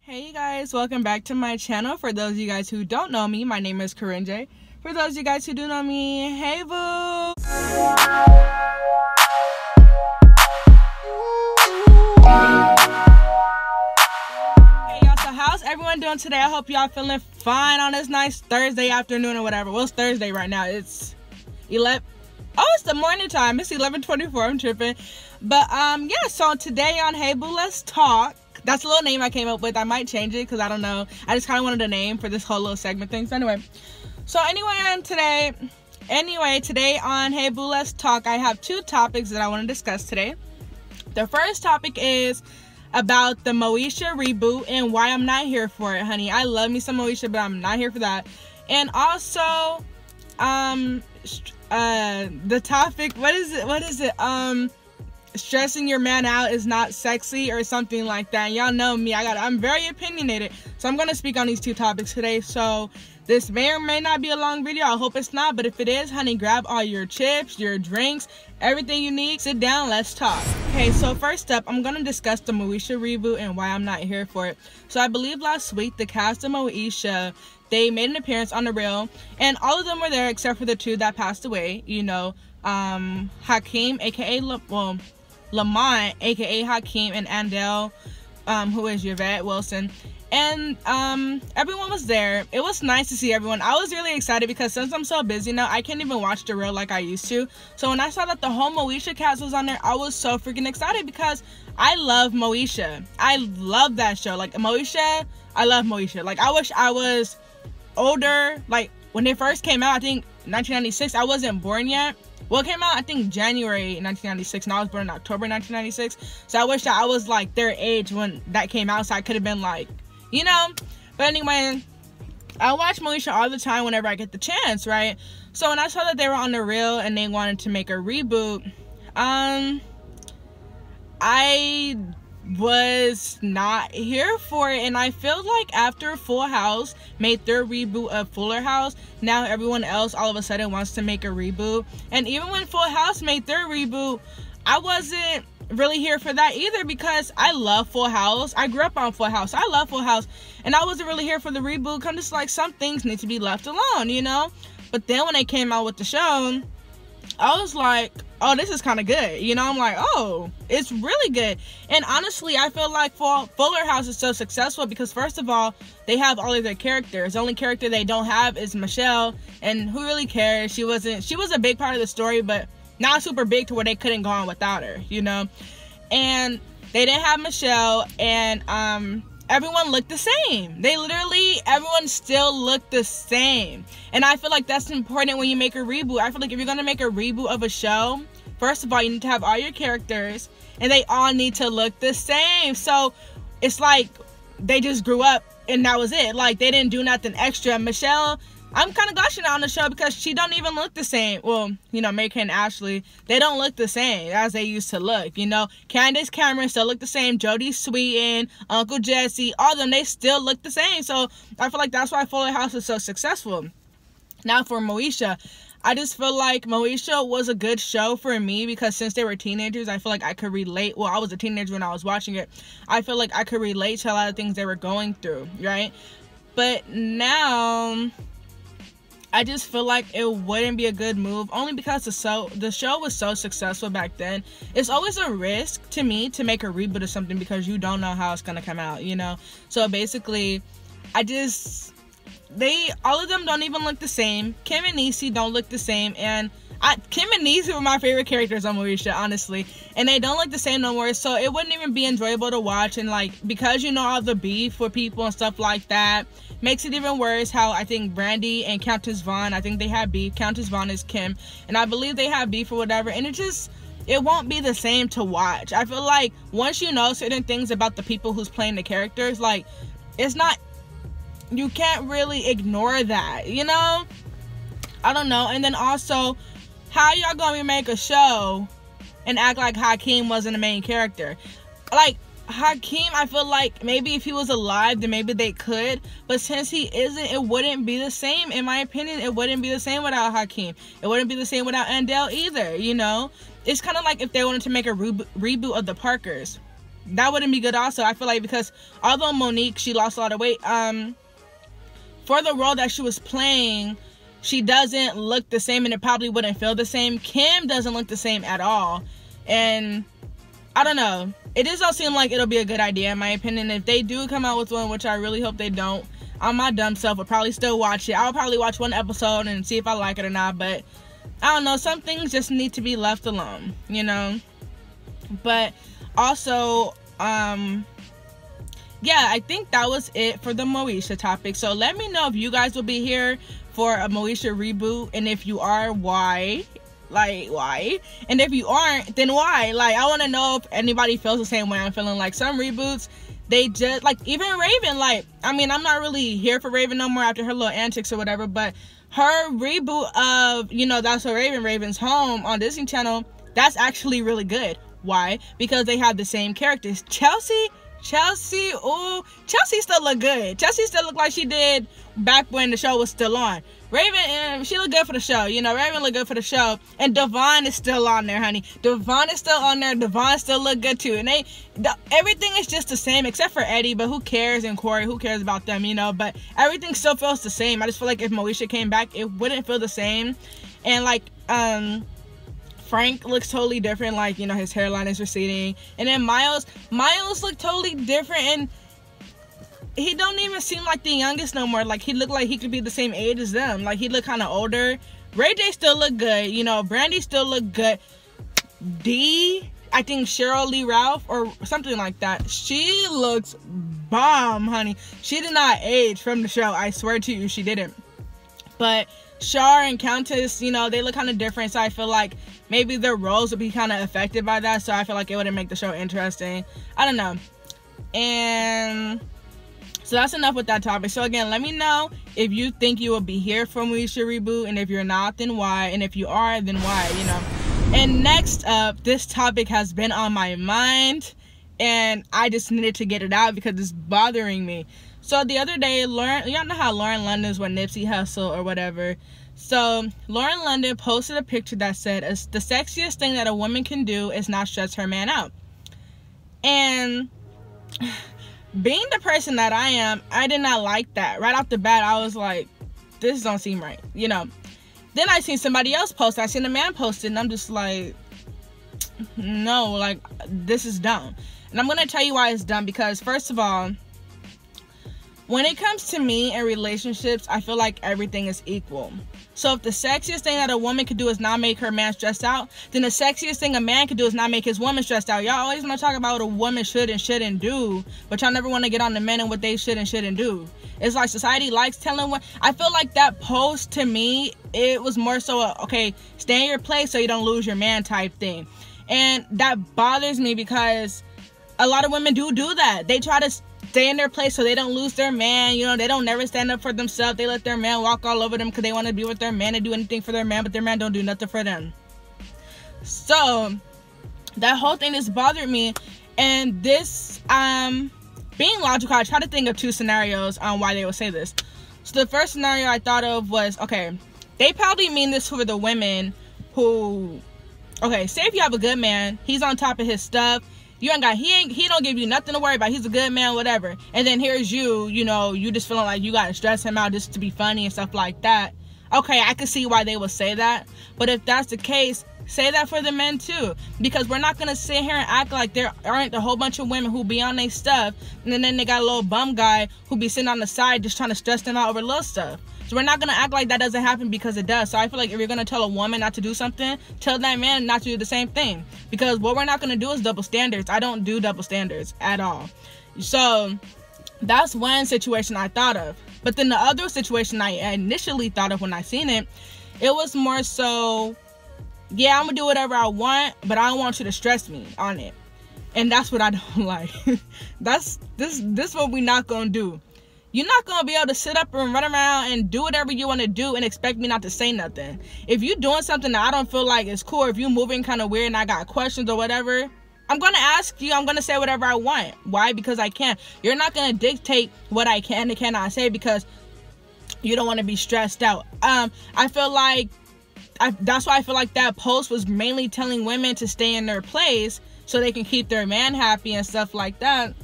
Hey you guys, welcome back to my channel. For those of you guys who don't know me, my name is Corinne. For those of you guys who do know me, hey boo! Hey y'all, so how's everyone doing today? I hope y'all feeling fine on this nice Thursday afternoon or whatever. Well, it's Thursday right now. It's 11. Oh, it's the morning time. It's 11:24. I'm tripping. But yeah, so today on Hey Boo, Let's Talk. That's a little name I came up with. I might change it because I don't know. I just kind of wanted a name for this whole little segment thing. So anyway, today on Hey Boo, Let's Talk, I have two topics that I want to discuss today. The first topic is about the Moesha reboot and why I'm not here for it, honey. I love me some Moesha, but I'm not here for that. And also, the topic, what is it? Stressing your man out is not sexy or something like that. Y'all know me, I'm very opinionated, so I'm gonna speak on these two topics today. So this may or may not be a long video. I hope it's not, but if it is, honey, grab all your chips, your drinks, everything you need, sit down, let's talk. Okay, so first up, I'm gonna discuss the Moesha reboot and why I'm not here for it. So I believe last week the cast of Moesha, they made an appearance on The Real, and all of them were there except for the two that passed away. You know, Hakeem, aka Lamont, aka Hakeem, and Andel, who is Yvette Wilson, and everyone was there. It was nice to see everyone. I was really excited because since I'm so busy now, I can't even watch The Real like I used to. So when I saw that the whole Moesha cast was on there, I was so freaking excited because I love Moesha. I love that show. Like Moesha, I love Moesha. Like I wish I was older. Like when they first came out, I think 1996. I wasn't born yet. Well, it came out, I think, January 1996, and I was born in October 1996. So I wish that I was, like, their age when that came out, so I could have been, like, you know. But anyway, I watch Moesha all the time whenever I get the chance, right? So when I saw that they were on The Real and they wanted to make a reboot, I was not here for it. And I feel like after Full House made their reboot of Fuller House, now everyone else all of a sudden wants to make a reboot. And even when Full House made their reboot, I wasn't really here for that either because I love Full House. I grew up on Full House. I love Full House, and I wasn't really here for the reboot. I'm just like, some things need to be left alone, you know. But then when they came out with the show, I was like, oh, this is kind of good, you know. I'm like, oh, it's really good. And honestly, I feel like Fuller House is so successful because first of all, they have all of their characters. The only character they don't have is Michelle, and who really cares? She was a big part of the story, but not super big to where they couldn't go on without her, you know. And they didn't have Michelle, and everyone looked the same. Everyone still looked the same. And I feel like that's important when you make a reboot. I feel like if you're going to make a reboot of a show, first of all, you need to have all your characters, and they all need to look the same. So it's like they just grew up, and that was it. Like, they didn't do nothing extra. Michelle, I'm kind of gushing on the show because she don't even look the same. Well, you know, Mary-Kate and Ashley, they don't look the same as they used to look, you know. Candace Cameron still look the same. Jodie Sweetin, Uncle Jesse, all of them, they still look the same. So I feel like that's why Fuller House is so successful. Now for Moesha, I just feel like Moesha was a good show for me because since they were teenagers, I feel like I could relate. Well, I was a teenager when I was watching it. I feel like I could relate to a lot of things they were going through, right? But now I just feel like it wouldn't be a good move only because the show was so successful back then. It's always a risk to me to make a reboot of something because you don't know how it's gonna come out, you know. So basically, all of them don't even look the same. Kim and Niecy don't look the same, and Kim and Niecy were my favorite characters on Moesha, honestly, and they don't look the same no more, so it wouldn't even be enjoyable to watch. And like, because you know all the beef with people and stuff like that, makes it even worse. How I think Brandy and Countess Vaughn, I think they have beef. Countess Vaughn is Kim, and I believe they have beef or whatever, and it won't be the same to watch. I feel like once you know certain things about the people who's playing the characters, like, you can't really ignore that, you know. I don't know. And then also, how y'all gonna make a show and act like Hakeem wasn't a main character? Like, Hakeem, I feel like maybe if he was alive, then maybe they could. But since he isn't, it wouldn't be the same. In my opinion, it wouldn't be the same without Hakeem. It wouldn't be the same without Andel either, you know? It's kind of like if they wanted to make a reboot of the Parkers. that wouldn't be good also. I feel like because although Monique, she lost a lot of weight, for the role that she was playing, she doesn't look the same, and it probably wouldn't feel the same. Kim doesn't look the same at all, and I don't know. It just don't seem like it'll be a good idea in my opinion. If they do come out with one, which I really hope they don't, my dumb self would probably still watch it. I'll probably watch one episode and see if I like it or not, but I don't know. Some things just need to be left alone, you know? But also, yeah, I think that was it for the Moesha topic. So let me know if you guys will be here for a Moesha reboot, and if you are, why? Like, why? And if you aren't, then why? Like, I want to know if anybody feels the same way I'm feeling. Like, some reboots, they just, like, even Raven, like, I mean, I'm not really here for Raven no more after her little antics or whatever, but her reboot of, you know, That's So Raven, Raven's Home on Disney Channel, that's actually really good. Why? Because they have the same characters. Chelsea, ooh, Chelsea still look good. Chelsea still look like she did back when the show was still on. Raven, she look good for the show. You know, Raven look good for the show. And Devon is still on there, honey. Devon is still on there. Devon still look good too. And everything is just the same except for Eddie. But who cares? And Corey, who cares about them, you know? But everything still feels the same. I just feel like if Moesha came back, it wouldn't feel the same. And like, Frank looks totally different. Like, you know, his hairline is receding. And then Miles looked totally different. And he don't even seem like the youngest no more. Like, he looked like he could be the same age as them. Like, he looked kind of older. Ray J still look good. You know, Brandy still look good. I think Cheryl Lee Ralph or something like that. She looks bomb, honey. She did not age from the show. I swear to you, she didn't. But Char and Countess, you know, they look kind of different. So I feel like maybe their roles would be kind of affected by that. So I feel like it wouldn't make the show interesting. I don't know. And so that's enough with that topic. So again, let me know if you think you will be here for Moesha reboot, and if you're not, then why, and if you are, then why, you know. And next up, this topic has been on my mind, and I just needed to get it out because it's bothering me. So the other day, y'all know how Lauren London's with Nipsey Hussle or whatever. So Lauren London posted a picture that said, the sexiest thing that a woman can do is not stress her man out. And being the person that I am, I did not like that. Right off the bat, I was like, this don't seem right, you know. Then I seen somebody else post. I seen a man post it, and I'm just like, no, like, this is dumb. And I'm going to tell you why it's dumb. Because, first of all, when it comes to me and relationships, I feel like everything is equal. So if the sexiest thing that a woman could do is not make her man stressed out, then the sexiest thing a man could do is not make his woman stressed out. Y'all always want to talk about what a woman should and shouldn't do, but y'all never want to get on the men and what they should and shouldn't do. It's like society likes telling what. I feel like that post, to me, it was more so okay, stay in your place so you don't lose your man type thing. And that bothers me because a lot of women do that. They try to stay in their place so they don't lose their man. You know, they don't never stand up for themselves. They let their man walk all over them because they want to be with their man and do anything for their man, but their man don't do nothing for them. So that whole thing just bothered me. And this, being logical, I try to think of two scenarios on why they would say this. So the first scenario I thought of was, okay, they probably mean this for the women who, okay, say if you have a good man, he's on top of his stuff. You ain't got, he don't give you nothing to worry about. He's a good man, whatever. And then here's you know, you just feeling like you gotta stress him out just to be funny and stuff like that. Okay, I can see why they would say that. But if that's the case, say that for the men too. Because we're not gonna sit here and act like there aren't a whole bunch of women who be on their stuff, and then they got a little bum guy who be sitting on the side just trying to stress them out over little stuff. So we're not going to act like that doesn't happen, because it does. So I feel like if you're going to tell a woman not to do something, tell that man not to do the same thing. Because what we're not going to do is double standards. I don't do double standards at all. So that's one situation I thought of. But then the other situation I initially thought of when I seen it, it was more so, yeah, I'm going to do whatever I want, but I don't want you to stress me on it. And that's what I don't like. This what we're not going to do. You're not going to be able to sit up and run around and do whatever you want to do and expect me not to say nothing. If you're doing something that I don't feel like is cool, if you're moving kind of weird and I got questions or whatever, I'm going to ask you. I'm going to say whatever I want. Why? Because I can. You're not going to dictate what I can and cannot say because you don't want to be stressed out. I feel like that's why I feel like that post was mainly telling women to stay in their place, so they can keep their man happy and stuff like that.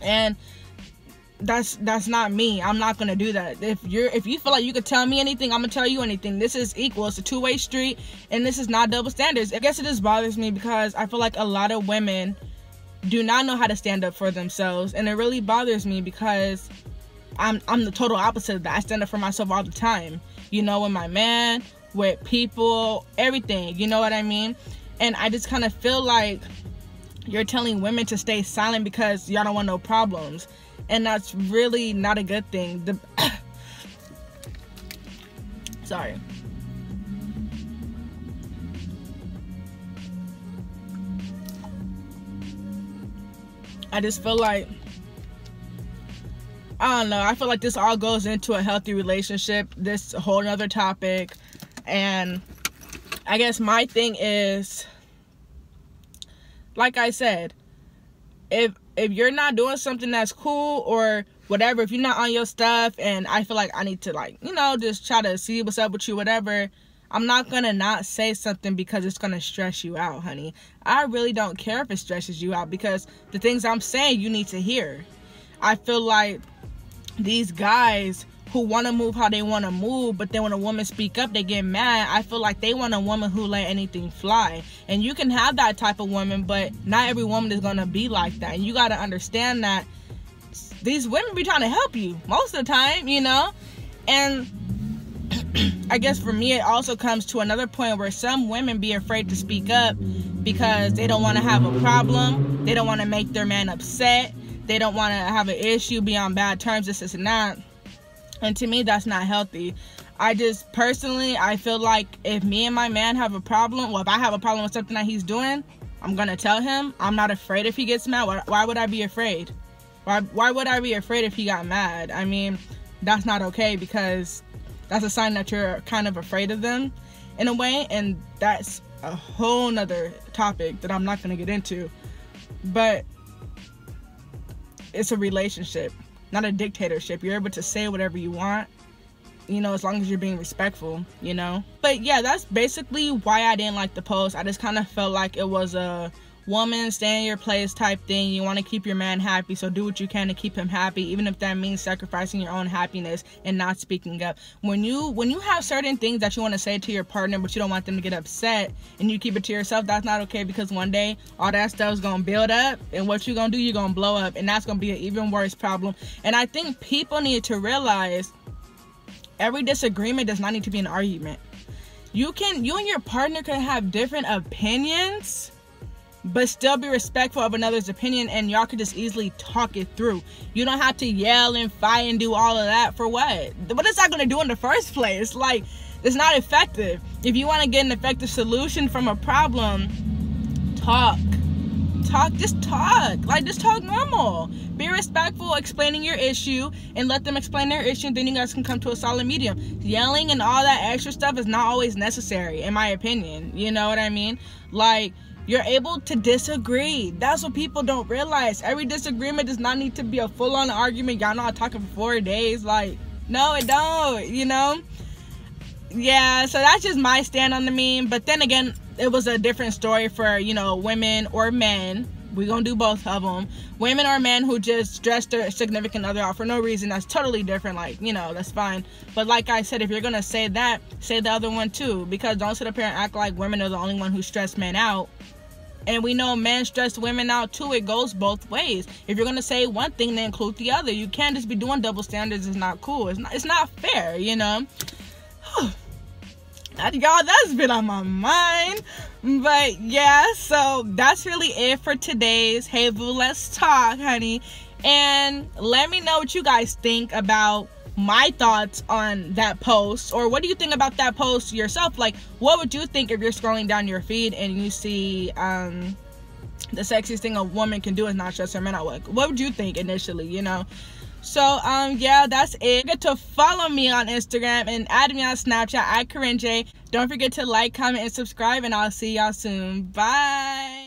And that's not me. I'm not gonna do that. If you feel like you could tell me anything, I'm gonna tell you anything. This is equal. It's a two-way street, and this is not double standards. I guess it just bothers me because I feel like a lot of women do not know how to stand up for themselves, and it really bothers me because I'm the total opposite of that. I stand up for myself all the time, you know, with my man, with people, everything, you know what I mean? And I just kind of feel like you're telling women to stay silent because y'all don't want no problems. And that's really not a good thing. Sorry. I just feel like, I don't know, I feel like this all goes into a healthy relationship, this whole other topic. And I guess my thing is, like I said, if you're not doing something that's cool or whatever, if you're not on your stuff and I feel like I need to, like, you know, just try to see what's up with you, whatever, I'm not gonna not say something because it's gonna stress you out, honey. I really don't care if it stresses you out because the things I'm saying you need to hear. I feel like these guys who want to move how they want to move, but then when a woman speak up, they get mad. I feel like they want a woman who let anything fly. And you can have that type of woman, but not every woman is going to be like that. And you got to understand that these women be trying to help you most of the time, you know? And I guess for me, it also comes to another point where some women be afraid to speak up because they don't want to have a problem. They don't want to make their man upset. They don't want to have an issue, be on bad terms, this and that. And to me, that's not healthy. I just, personally, I feel like if me and my man have a problem, well, if I have a problem with something that he's doing, I'm going to tell him. I'm not afraid if he gets mad. Why would I be afraid? Why would I be afraid if he got mad? I mean, that's not okay because that's a sign that you're kind of afraid of them in a way. And that's a whole nother topic that I'm not going to get into. But it's a relationship, not a dictatorship. You're able to say whatever you want, you know, as long as you're being respectful, you know. But yeah, that's basically why I didn't like the post. I just kind of felt like it was a woman stay in your place type thing. You want to keep your man happy, so do what you can to keep him happy, even if that means sacrificing your own happiness and not speaking up. When you have certain things that you want to say to your partner, but you don't want them to get upset, and you keep it to yourself, that's not okay, because one day all that stuff is gonna build up, and what you're gonna do, you're gonna blow up, and that's gonna be an even worse problem. And I think people need to realize every disagreement does not need to be an argument. You and your partner can have different opinions, but still be respectful of another's opinion, and y'all could just easily talk it through. You don't have to yell and fight and do all of that for what? What is that going to do in the first place? Like, it's not effective. If you want to get an effective solution from a problem, just talk normal. Be respectful, explaining your issue, and let them explain their issue, and then you guys can come to a solid medium. Yelling and all that extra stuff is not always necessary, in my opinion. You know what I mean? Like, you're able to disagree. That's what people don't realize. Every disagreement does not need to be a full-on argument. Y'all not talking for 4 days. Like, no, it don't, you know? Yeah, so that's just my stand on the meme. But then again, it was a different story for, you know, women or men. We're gonna do both of them. Women or men who just stress their significant other out for no reason. That's totally different. Like, you know, that's fine. But like I said, if you're gonna say that, say the other one too. Because don't sit up here and act like women are the only one who stress men out. And we know men stress women out too. It goes both ways. If you're gonna say one thing, then include the other. You can't just be doing double standards. It's not cool. It's not fair, you know. Y'all, that's been on my mind. But yeah, so that's really it for today's Hey Boo, Let's Talk, honey. And let me know what you guys think about my thoughts on that post, or what do you think about that post yourself? Like, what would you think if you're scrolling down your feed and you see the sexiest thing a woman can do is not stress her men out? What would you think initially, you know? So yeah, that's it. Get to follow me on Instagram and add me on Snapchat at Corinne J. Don't forget to like, comment, and subscribe, and I'll see y'all soon. Bye.